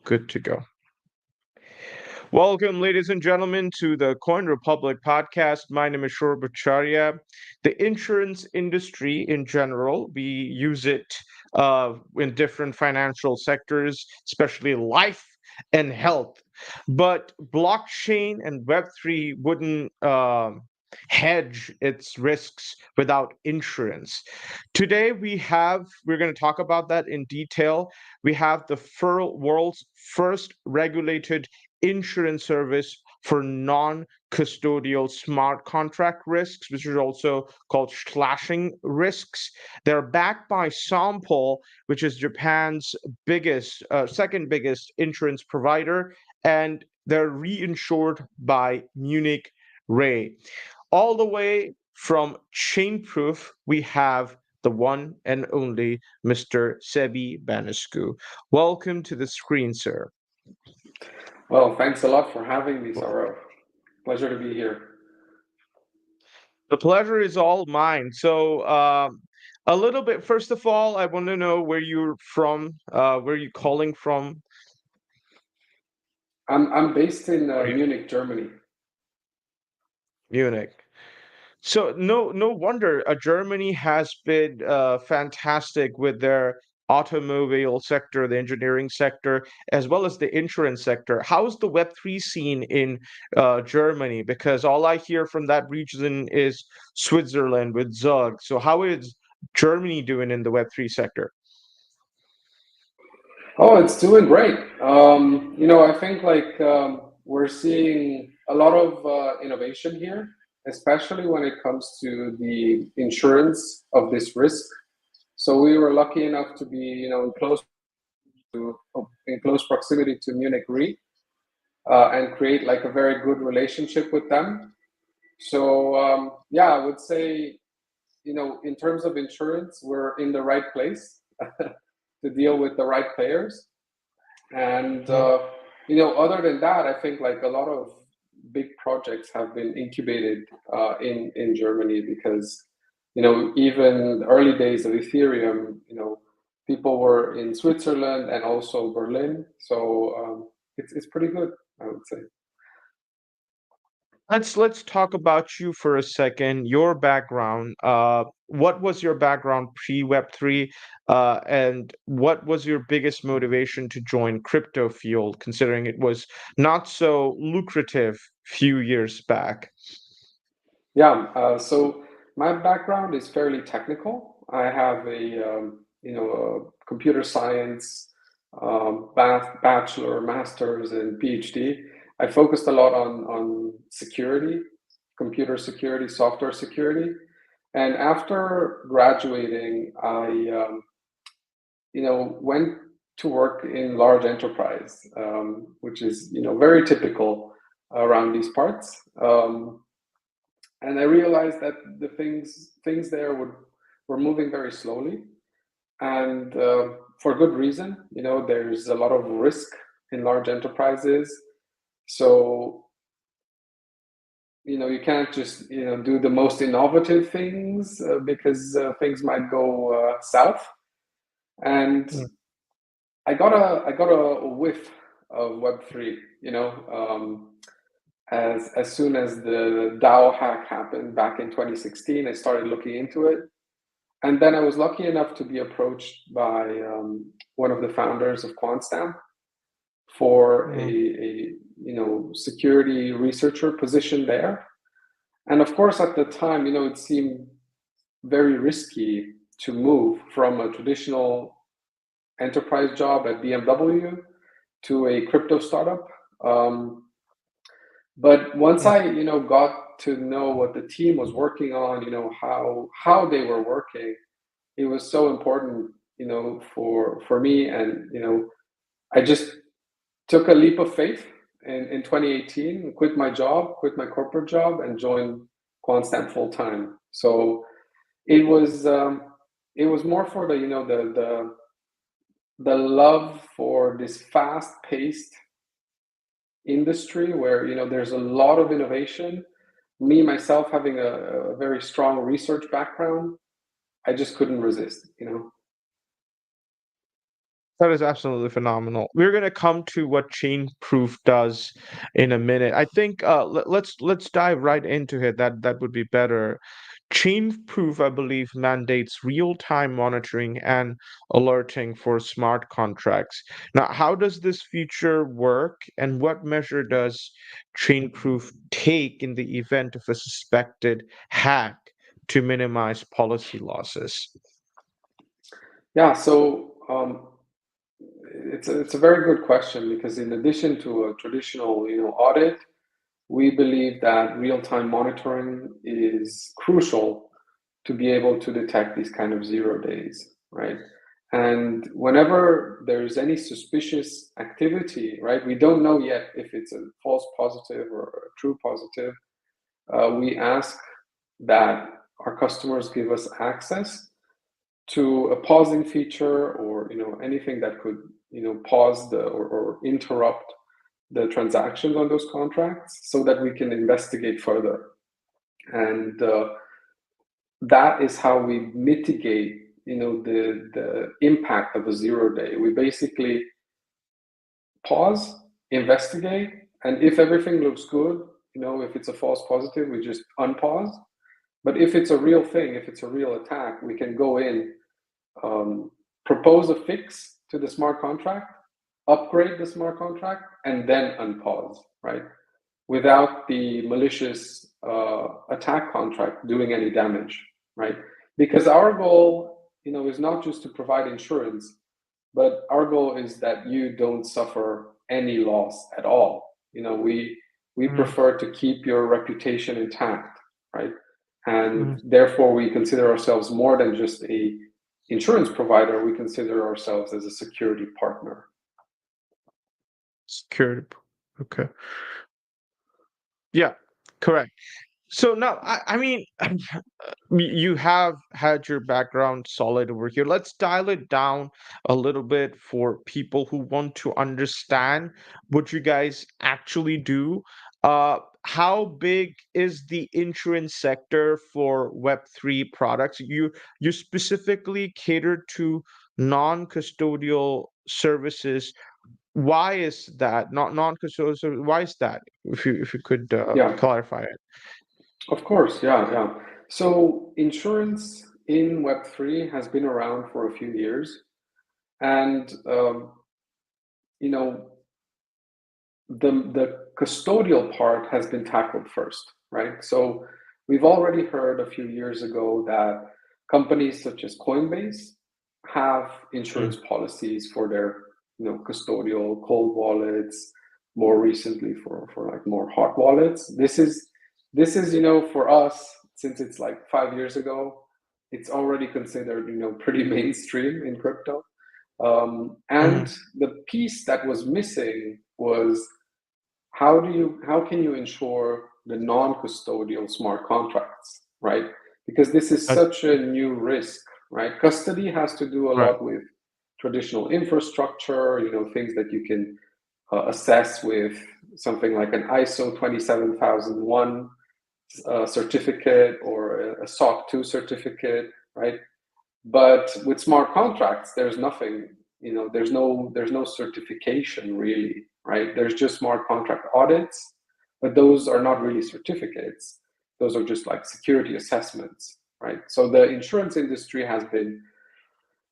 Good to go. Welcome, ladies and gentlemen, to the Coin Republic podcast. My name is Shor Bhattacharya. The insurance industry in general, we use it in different financial sectors, especially life and health. But blockchain and Web3 wouldn't hedge its risks without insurance. Today, we're going to talk about that in detail. We have the world's first regulated insurance service for non-custodial smart contract risks, which is also called slashing risks. They're backed by Sampo, which is Japan's second biggest insurance provider, and they're reinsured by Munich Re. All the way from Chainproof, we have the one and only Mr. Sebi Banescu. Welcome to the screen, sir. Well, thanks a lot for having me, Saurav. Pleasure to be here. The pleasure is all mine. So, a little bit, first of all, I want to know where you're from, where you calling from. I'm based in Are you Munich, Germany. Munich? So, no wonder Germany has been fantastic with their automobile sector, the engineering sector, as well as the insurance sector. How's the Web3 scene in Germany? Because all I hear from that region is Switzerland with Zug. So, how is Germany doing in the Web3 sector? Oh, it's doing great. I think we're seeing a lot of innovation here, especially when it comes to the insurance of this risk. So we were lucky enough to be, in close proximity to Munich Re, and create like a very good relationship with them. So yeah, I would say in terms of insurance, we're in the right place to deal with the right players. And other than that, I think like a lot of big projects have been incubated in Germany because even the early days of Ethereum, people were in Switzerland and also Berlin. So it's pretty good, I would say. Let's talk about you for a second. Your background. What was your background pre Web3, and what was your biggest motivation to join crypto field, considering it was not so lucrative few years back? Yeah, so my background is fairly technical. I have a computer science bachelor, master's, and PhD. I focused a lot on security, computer security, software security. And after graduating, I went to work in large enterprise, which is very typical around these parts. And I realized that the things there were moving very slowly, and for good reason. There's a lot of risk in large enterprises, so you can't just do the most innovative things because things might go south. And Mm. I got a whiff of Web3. As soon as the DAO hack happened back in 2016, I started looking into it. And then I was lucky enough to be approached by one of the founders of QuantStamp for Mm. a security researcher position there. And of course, at the time, it seemed very risky to move from a traditional enterprise job at BMW to a crypto startup. But once Mm. I, got to know what the team was working on, how they were working, it was so important, for me. And I just took a leap of faith in 2018, quit my job, quit my corporate job, and joined QuantStamp full time. So it was um, it was more for the love for this fast paced industry where there's a lot of innovation. Me myself having a very strong research background, I just couldn't resist. That is absolutely phenomenal. We're going to come to what Chainproof does in a minute. I think let's dive right into it. That would be better. Chainproof, I believe, mandates real-time monitoring and alerting for smart contracts. Now, how does this feature work, and what measure does Chainproof take in the event of a suspected hack to minimize policy losses? Yeah, so it's a very good question because in addition to a traditional audit, we believe that real-time monitoring is crucial to be able to detect these kind of 0 days, right? And whenever there's any suspicious activity, right, we don't know yet if it's a false positive or a true positive. We ask that our customers give us access to a pausing feature or anything that could pause or interrupt the transactions on those contracts so that we can investigate further. And that is how we mitigate the impact of a 0 day. We basically pause, investigate, and if everything looks good, if it's a false positive, we just unpause. But if it's a real thing, if it's a real attack, we can go in, propose a fix to the smart contract, upgrade the smart contract, and then unpause, right? Without the malicious attack contract doing any damage, right? Because our goal, is not just to provide insurance, but our goal is that you don't suffer any loss at all. We Mhm, prefer to keep your reputation intact, right? And mhm. therefore, we consider ourselves more than just a insurance provider. We consider ourselves as a security partner. Security. Okay. Yeah, correct. So now, I mean, you have had your background solid over here. Let's dial it down a little bit for people who want to understand what you guys actually do. How big is the insurance sector for Web3 products? You specifically cater to non-custodial services. Why is that? Not non-custodial service. Why is that? If you could Yeah, clarify it. of course. Yeah, yeah. So insurance in Web3 has been around for a few years. And, you know, the custodial part has been tackled first, right? So we've already heard a few years ago that companies such as Coinbase have insurance policies for their custodial cold wallets, more recently for like more hot wallets. This is for us, since it's like 5 years ago, it's already considered pretty mainstream in crypto. Mm-hmm. And the piece that was missing was how can you ensure the non-custodial smart contracts, right? Because this is such a new risk, right? Custody has to do a Right. lot with traditional infrastructure, things that you can assess with something like an ISO 27001 certificate or a SOC 2 certificate, right? But with smart contracts, there's nothing, there's no certification really, right? There's just smart contract audits, but those are not really certificates. Those are just like security assessments, right? So the insurance industry has been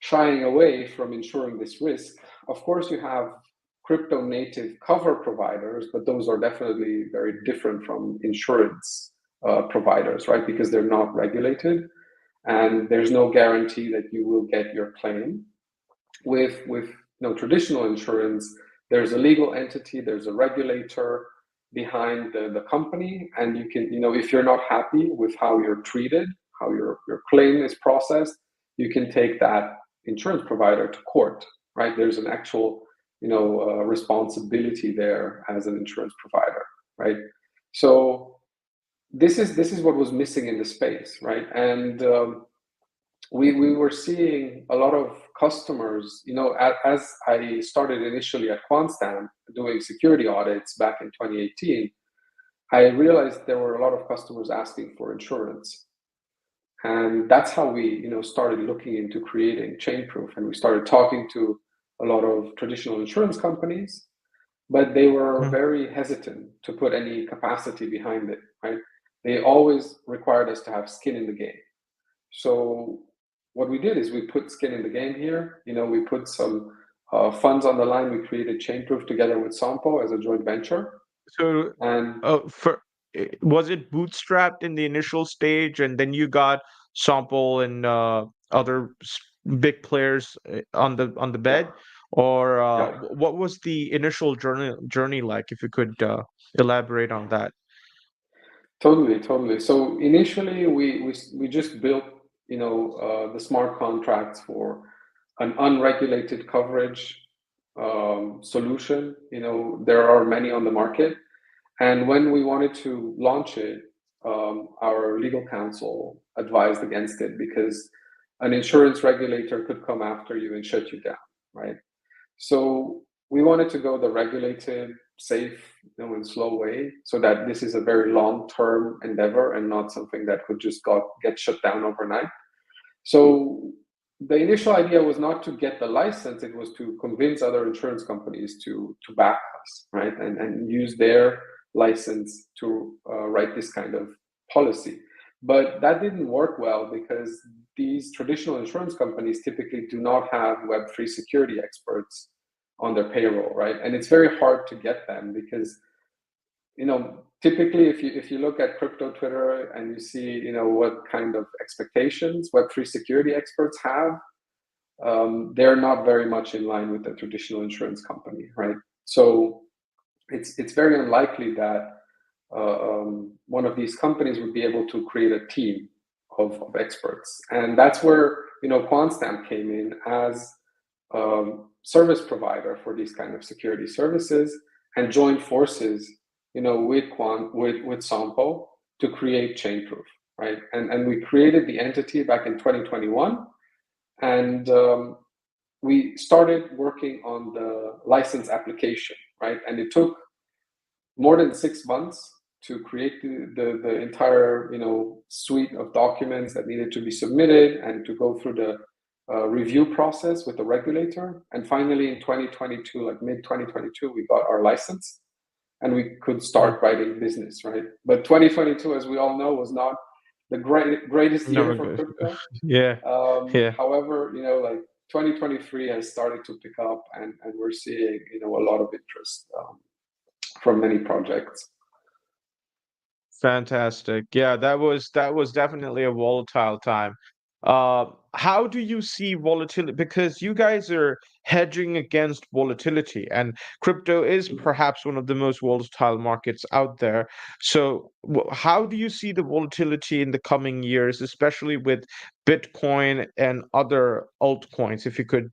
shying away from insuring this risk. Of course, you have crypto native cover providers, but those are definitely very different from insurance providers, right? Because they're not regulated and there's no guarantee that you will get your claim. With traditional insurance, there's a legal entity, there's a regulator behind the company, and you can, if you're not happy with how you're treated, how your claim is processed, you can take that insurance provider to court, right? There's an actual responsibility there as an insurance provider, right? So this is what was missing in the space, right? And we were seeing a lot of customers, as I started initially at Quantstamp doing security audits back in 2018, I realized there were a lot of customers asking for insurance. And that's how we, started looking into creating Chainproof, and we started talking to a lot of traditional insurance companies, but they were Mhm. very hesitant to put any capacity behind it, right? They always required us to have skin in the game. So what we did is we put skin in the game here. We put some funds on the line. We created Chainproof together with Sampo as a joint venture, So, and was it bootstrapped in the initial stage, and then you got Sample and other big players on the yeah, bed, or yeah. what was the initial journey like? If you could elaborate on that. Totally, totally. So initially, we just built, the smart contracts for an unregulated coverage solution. There are many on the market, and when we wanted to launch it, our legal counsel advised against it because an insurance regulator could come after you and shut you down, right? So we wanted to go the regulated, safe, and slow way, so that this is a very long-term endeavor and not something that could just get shut down overnight. So the initial idea was not to get the license; it was to convince other insurance companies to back us, right, and use their license to write this kind of policy. But that didn't work well because these traditional insurance companies typically do not have Web3 security experts on their payroll, right? And it's very hard to get them because typically if you look at crypto Twitter and you see what kind of expectations Web3 security experts have, they're not very much in line with the traditional insurance company, right? So it's very unlikely that one of these companies would be able to create a team of experts, and that's where QuantStamp came in as service provider for these kind of security services, and joined forces with Sampo to create Chainproof, right? And we created the entity back in 2021, and we started working on the license application, right? And it took more than 6 months to create the entire suite of documents that needed to be submitted and to go through the review process with the regulator. And finally, in 2022, like mid 2022, we got our license and we could start writing business, right? But 2022, as we all know, was not the greatest year No, for good. crypto. Yeah, yeah. However, like 2023 has started to pick up, and we're seeing a lot of interest from many projects. Fantastic. Yeah, that was definitely a volatile time. How do you see volatility? Because you guys are hedging against volatility, and crypto is perhaps one of the most volatile markets out there. So, how do you see the volatility in the coming years, especially with Bitcoin and other altcoins? If you could,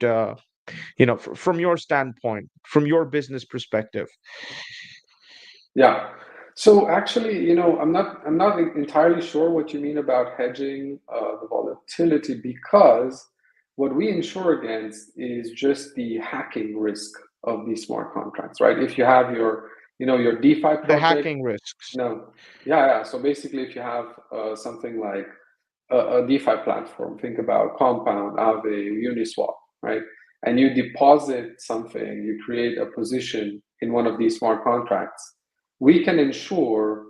from your standpoint, from your business perspective. Yeah. So actually, I'm not entirely sure what you mean about hedging the volatility, because what we insure against is just the hacking risk of these smart contracts, right? If you have your DeFi The project, hacking risks. no, yeah. So basically, if you have something like a DeFi platform, think about Compound, Aave, Uniswap, right? And you deposit something, you create a position in one of these smart contracts. We can ensure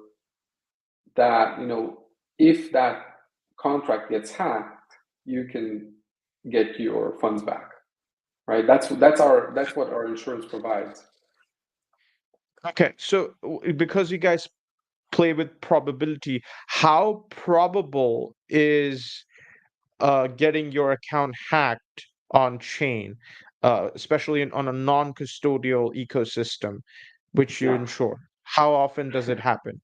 that if that contract gets hacked, you can get your funds back, right? That's what our insurance provides. Okay, so because you guys play with probability, how probable is getting your account hacked on chain, especially on a non-custodial ecosystem, which you Yeah. insure? How often does it happen?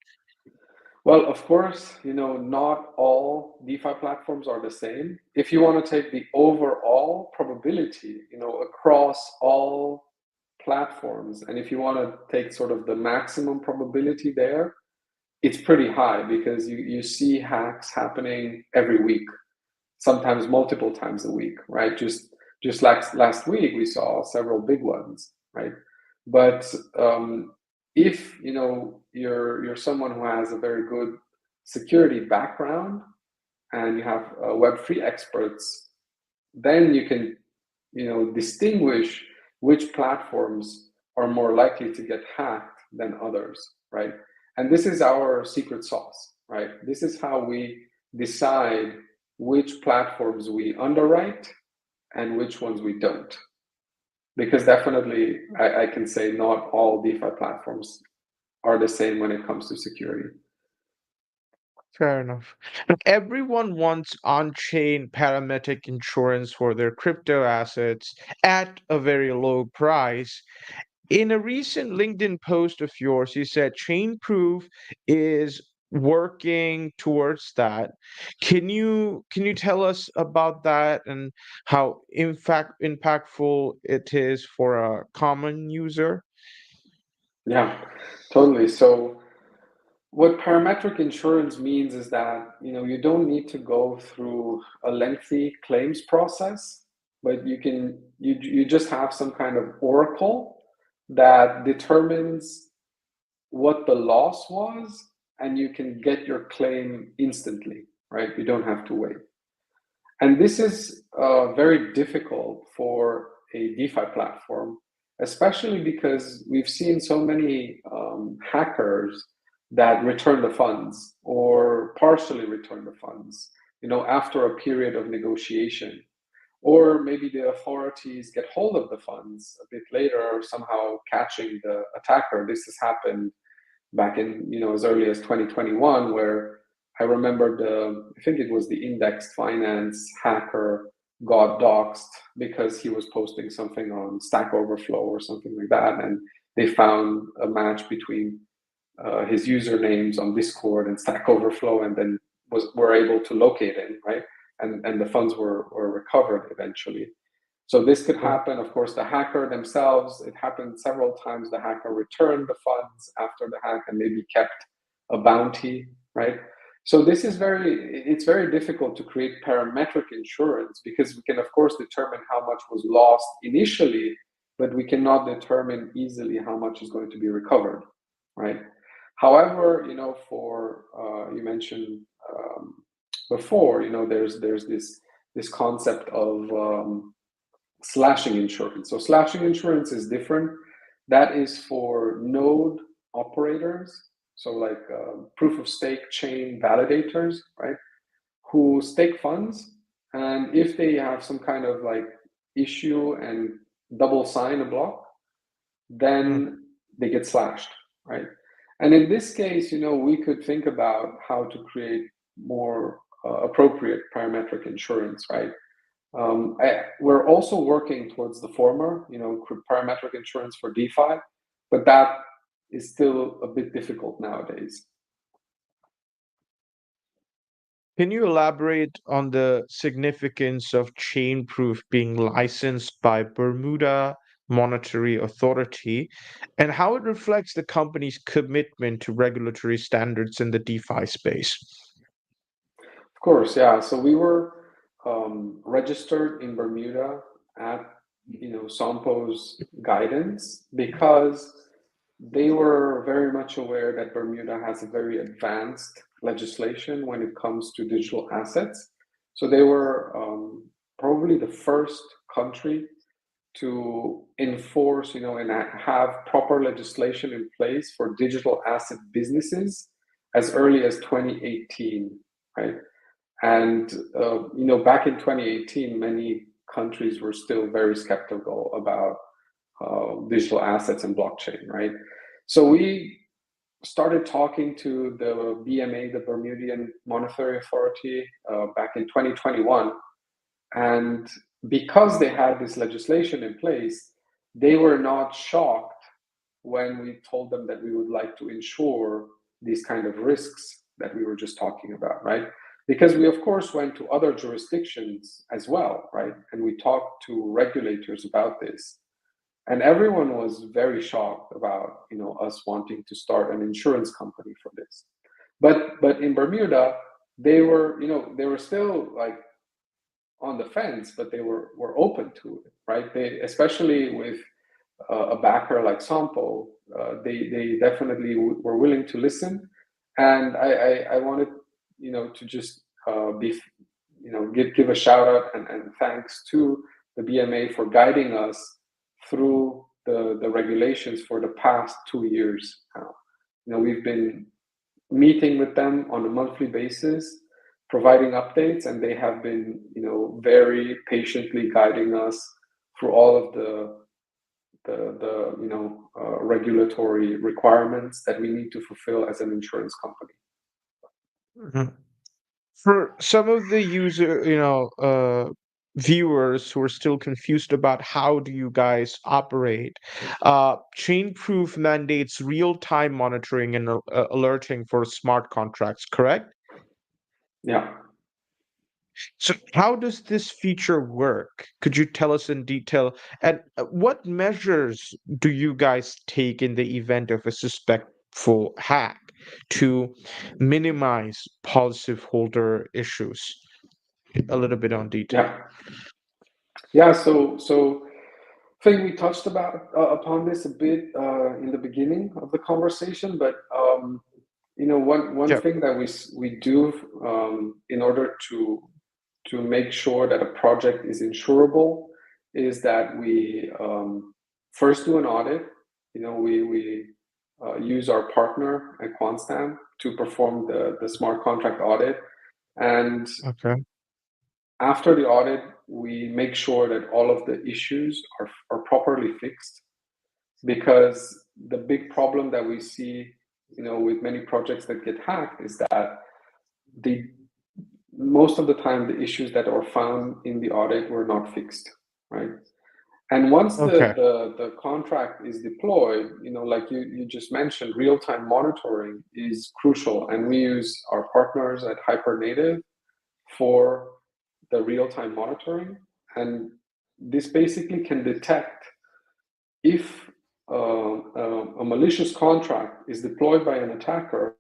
Well, of course, not all DeFi platforms are the same. If you want to take the overall probability, across all platforms, and if you want to take sort of the maximum probability there, it's pretty high, because you see hacks happening every week, sometimes multiple times a week, right? Just like last week, we saw several big ones, right? But if you're someone who has a very good security background and you have Web3 experts, then you can distinguish which platforms are more likely to get hacked than others, right? And this is our secret sauce, right? This is how we decide which platforms we underwrite and which ones we don't. Because definitely, I can say not all DeFi platforms are the same when it comes to security. Fair enough. Look, everyone wants on-chain parametric insurance for their crypto assets at a very low price. In a recent LinkedIn post of yours, you said Chainproof is working towards that. Can you tell us about that and how in fact impactful it is for a common user? Yeah, totally. So what parametric insurance means is that you don't need to go through a lengthy claims process, but you just have some kind of oracle that determines what the loss was, and you can get your claim instantly, right? You don't have to wait. And this is very difficult for a DeFi platform, especially because we've seen so many hackers that return the funds or partially return the funds, after a period of negotiation. Or maybe the authorities get hold of the funds a bit later, somehow catching the attacker. This has happened back in, as early as 2021, where I remember I think it was the Index Finance hacker got doxxed because he was posting something on Stack Overflow or something like that, and they found a match between his usernames on Discord and Stack Overflow, and then were able to locate him, right? And the funds were recovered eventually. So this could happen. Of course, the hacker themselves, it happened several times. The hacker returned the funds after the hack and maybe kept a bounty, right? So it's very difficult to create parametric insurance because we can, of course, determine how much was lost initially, but we cannot determine easily how much is going to be recovered, right? However, for you mentioned before, there's this concept of slashing insurance. So slashing insurance is different. That is for node operators, so like proof of stake chain validators, right? Who stake funds, and if they have some kind of like issue and double sign a block, then they get slashed, right? And in this case, we could think about how to create more appropriate parametric insurance, right? We're also working towards the former, parametric insurance for DeFi, but that is still a bit difficult nowadays. Can you elaborate on the significance of Chainproof being licensed by Bermuda Monetary Authority and how it reflects the company's commitment to regulatory standards in the DeFi space? Of course, yeah. So we were registered in Bermuda at Sompo's guidance because they were very much aware that Bermuda has a very advanced legislation when it comes to digital assets. So they were probably the first country to enforce, and have proper legislation in place for digital asset businesses as early as 2018, right? And back in 2018, many countries were still very skeptical about digital assets and blockchain, right? So we started talking to the BMA, the Bermudian Monetary Authority, back in 2021. And because they had this legislation in place, they were not shocked when we told them that we would like to insure these kind of risks that we were just talking about, right? Because we, of course, went to other jurisdictions as well, right? And we talked to regulators about this. And everyone was very shocked about, us wanting to start an insurance company for this. But in Bermuda, they were still like on the fence, but they were open to it, right? They, especially with a backer like Sompo, they definitely were willing to listen. And I wanted, to just give a shout out and thanks to the BMA for guiding us through the regulations for the past 2 years now. We've been meeting with them on a monthly basis, providing updates, and they have been, very patiently guiding us through all of the regulatory requirements that we need to fulfill as an insurance company. Mhm. For some of the viewers who are still confused about how do you guys operate, Chainproof mandates real-time monitoring and alerting for smart contracts, correct? Yeah. So how does this feature work? Could you tell us in detail? And what measures do you guys take in the event of a suspectful hack to minimize policyholder issues? A little bit on detail. Yeah. So I think we touched upon this a bit in the beginning of the conversation, but one Yeah. thing that we do in order to make sure that a project is insurable is that we first do an audit. We use our partner at Quantstamp to perform the smart contract audit, and Okay. after the audit, we make sure that all of the issues are properly fixed, because the big problem that we see, with many projects that get hacked is that the most of the time the issues that are found in the audit were not fixed, right? And once Okay. the contract is deployed, like you just mentioned, real-time monitoring is crucial, and we use our partners at Hypernative for the real-time monitoring. And this basically can detect if a malicious contract is deployed by an attacker.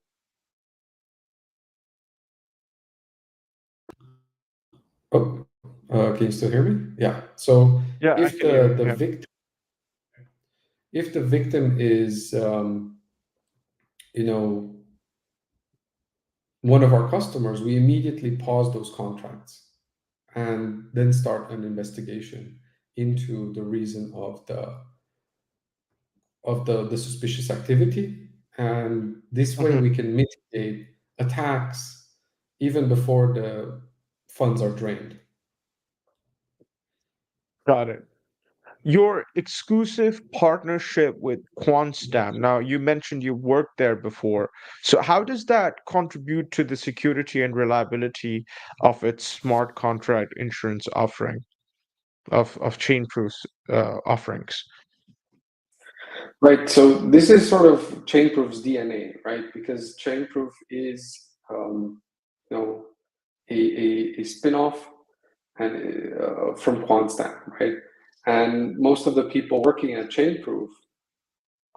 Oh, can you still hear me? Yeah. So Yeah, I if can hear you. the Yeah. victim is you know one of our customers, we immediately pause those contracts and then start an investigation into the reason of the suspicious activity. And this way Mhm. we can mitigate attacks even before the funds are drained. Got it. Your exclusive partnership with Quantstamp. Now, you mentioned you worked there before. So how does that contribute to the security and reliability of its smart contract insurance offering of Chainproof's offerings? Right. So this is sort of Chainproof's DNA, right? Because Chainproof is, you know, a spin-off and from Quantstamp, right? And most of the people working at Chainproof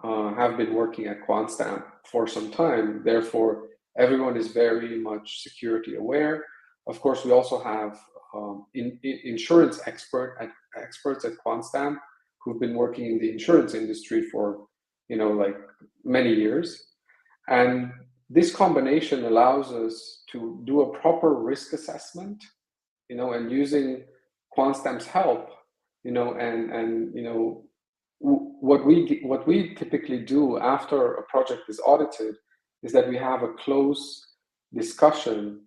have been working at Quantstamp for some time. Therefore, everyone is very much security aware. Of course, we also have insurance experts at Quantstamp who've been working in the insurance industry for, like many years. And this combination allows us to do a proper risk assessment, and using Quantstamp's help, what we typically do after a project is audited is that we have a close discussion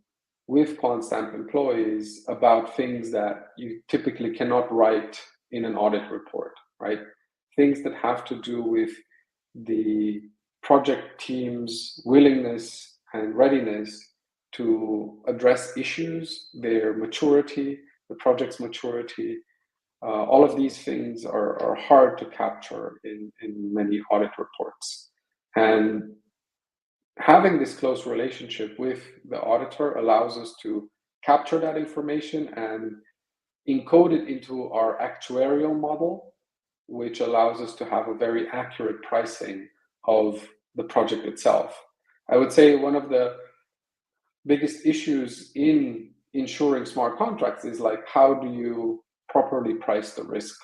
with Quantstamp employees about things that you typically cannot write in an audit report, right? Things that have to do with the project team's willingness and readiness to address issues, their maturity, the project's maturity. All of these things are hard to capture in many audit reports. And having this close relationship with the auditor allows us to capture that information and encode it into our actuarial model, which allows us to have a very accurate pricing of the project itself. I would say one of the biggest issues in insuring smart contracts is like, how do you properly price the risk,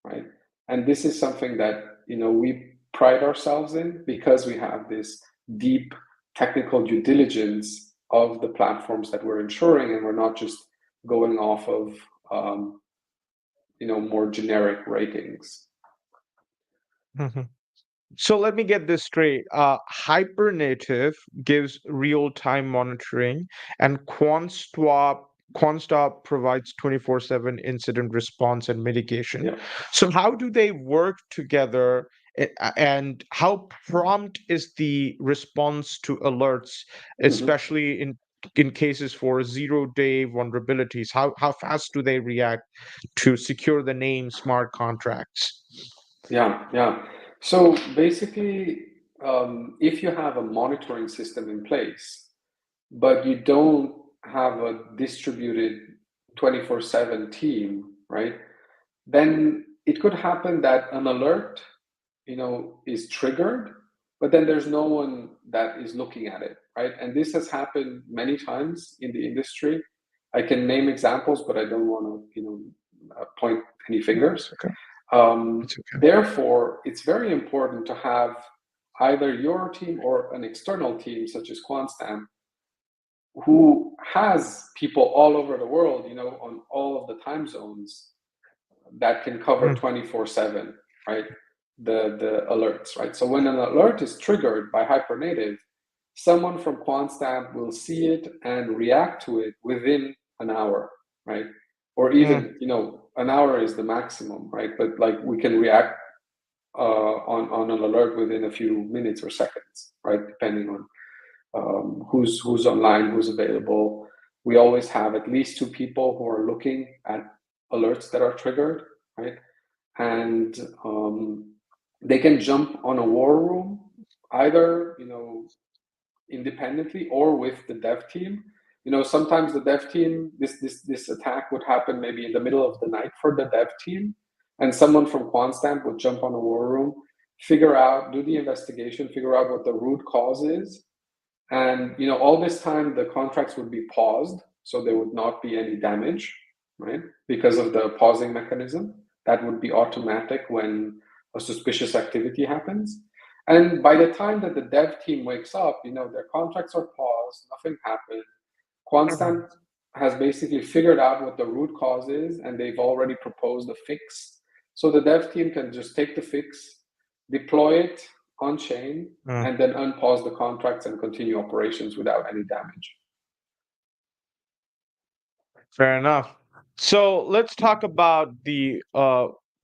right? And this is something that we pride ourselves in, because we have this deep technical due diligence of the platforms that we're insuring, and we're not just going off of more generic ratings. Mhm. So let me get this straight. Hypernative gives real-time monitoring, and QuantStop provides 24/7 incident response and mitigation. Yeah. So how do they work together, and how prompt is the response to alerts, Mhm. especially in cases for zero-day vulnerabilities? How fast do they react to secure the name smart contracts? Yeah, yeah. So basically, if you have a monitoring system in place, but you don't have a distributed 24/7 team, right? Then it could happen that an alert, is triggered, but then there's no one that is looking at it, right? And this has happened many times in the industry. I can name examples, but I don't want to, point any No, fingers. it's okay. It's okay. Therefore, it's very important to have either your team or an external team, such as QuantStamp, who has people all over the world, on all of the time zones that can cover Mm, 24/7, right? The alerts, right? So when an alert is triggered by Hypernative, someone from QuantStamp will see it and react to it within an hour, right? Or mm. even, an hour is the maximum, right? But like we can react on an alert within a few minutes or seconds, right? Depending on who's online, who's available. We always have at least two people who are looking at alerts that are triggered, right? And they can jump on a war room either, independently or with the dev team. Sometimes the dev team, this attack would happen maybe in the middle of the night for the dev team, and someone from QuantStamp would jump on a war room, do the investigation, figure out what the root cause is, and all this time the contracts would be paused, so there would not be any damage, right? Because of the pausing mechanism that would be automatic when a suspicious activity happens. And by the time that the dev team wakes up, their contracts are paused, nothing happened. QuantStamp has basically figured out what the root cause is, and they've already proposed a fix. So the dev team can just take the fix, deploy it on chain, Mm. and then unpause the contracts and continue operations without any damage. Fair enough. So let's talk about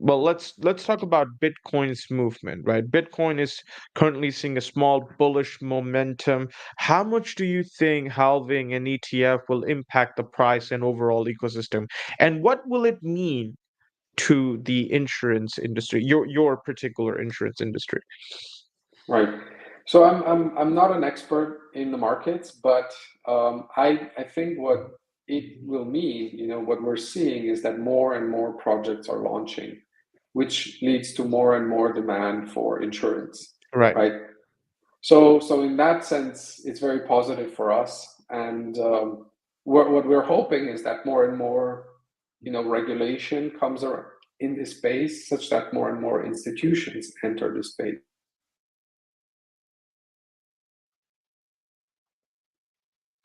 let's talk about Bitcoin's movement, right? Bitcoin is currently seeing a small bullish momentum. How much do you think halving an ETF will impact the price and overall ecosystem? And what will it mean to the insurance industry, your particular insurance industry? Right. So I'm not an expert in the markets, but I think what it will mean, what we're seeing is that more and more projects are launching, which leads to more and more demand for insurance, Right. right? So in that sense, it's very positive for us. And what we're hoping is that more and more, regulation comes in this space, such that more and more institutions enter the space.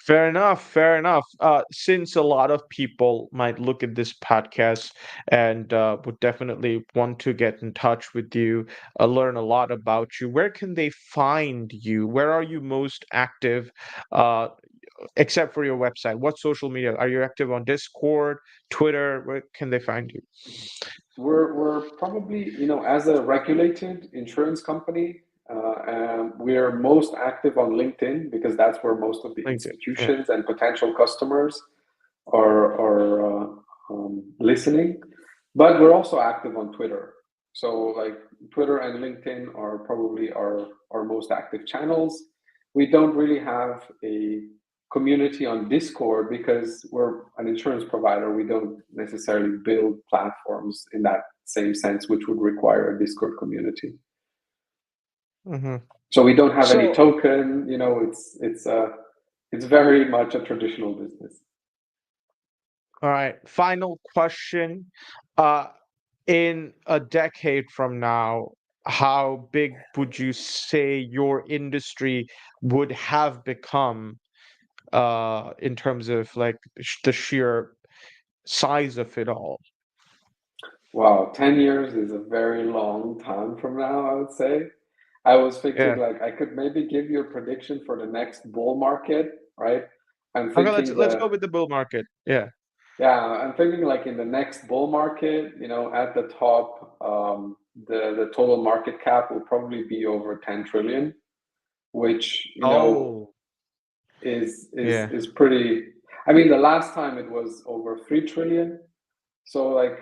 Fair enough. Fair enough. Since a lot of people might look at this podcast and would definitely want to get in touch with you, learn a lot about you, where can they find you? Where are you most active, uh, except for your website? What social media? Are you active on Discord, Twitter? Where can they find you? We're probably, as a regulated insurance company, we're most active on LinkedIn because that's where most of the LinkedIn. Yeah. institutions and potential customers are listening. But we're also active on Twitter. So like Twitter and LinkedIn are probably our most active channels. We don't really have a community on Discord because we're an insurance provider. We don't necessarily build platforms in that same sense, which would require a Discord community. Hmm. So we don't have any So, token. It's very much a traditional business. all right. Final question. Uh, in a decade from now, how big would you say your industry would have become in terms of like the sheer size of it all? Wow, 10 years is a very long time from now, I would say. I was thinking Yeah. like I could maybe give you a prediction for the next bull market, right? I'm Okay, let's thinking let's go with the bull market. Yeah. yeah, I'm thinking like in the next bull market, at the top, the total market cap will probably be over 10 trillion, which, Oh, is is yeah. is pretty. I mean, the last time it was over 3 trillion. So like,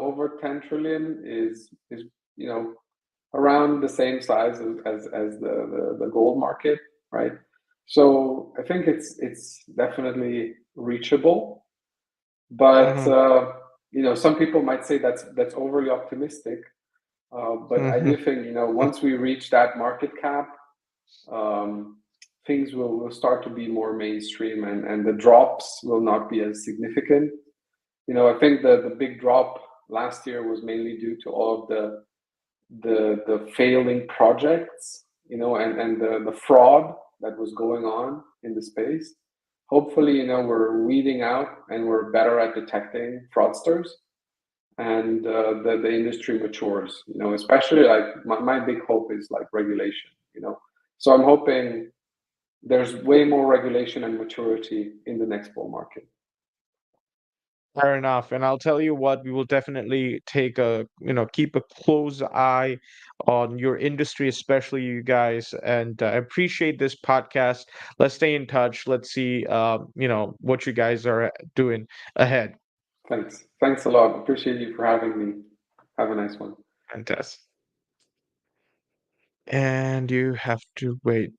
over 10 trillion is, you know, around the same size as the gold market, right? So I think it's definitely reachable, but Mm-hmm. some people might say that's overly optimistic. But I Mm-hmm. do think once we reach that market cap, um, things will start to be more mainstream, and the drops will not be as significant. I think the big drop last year was mainly due to all of the failing projects, and the fraud that was going on in the space. Hopefully, we're weeding out and we're better at detecting fraudsters, and the industry matures. Especially like my big hope is like regulation. So I'm hoping there's way more regulation and maturity in the next bull market. Fair enough. And I'll tell you what, we will definitely keep a close eye on your industry, especially you guys. And I appreciate this podcast. Let's stay in touch. Let's see, what you guys are doing ahead. Thanks a lot. Appreciate you for having me. Have a nice one. Fantastic. And you have to wait.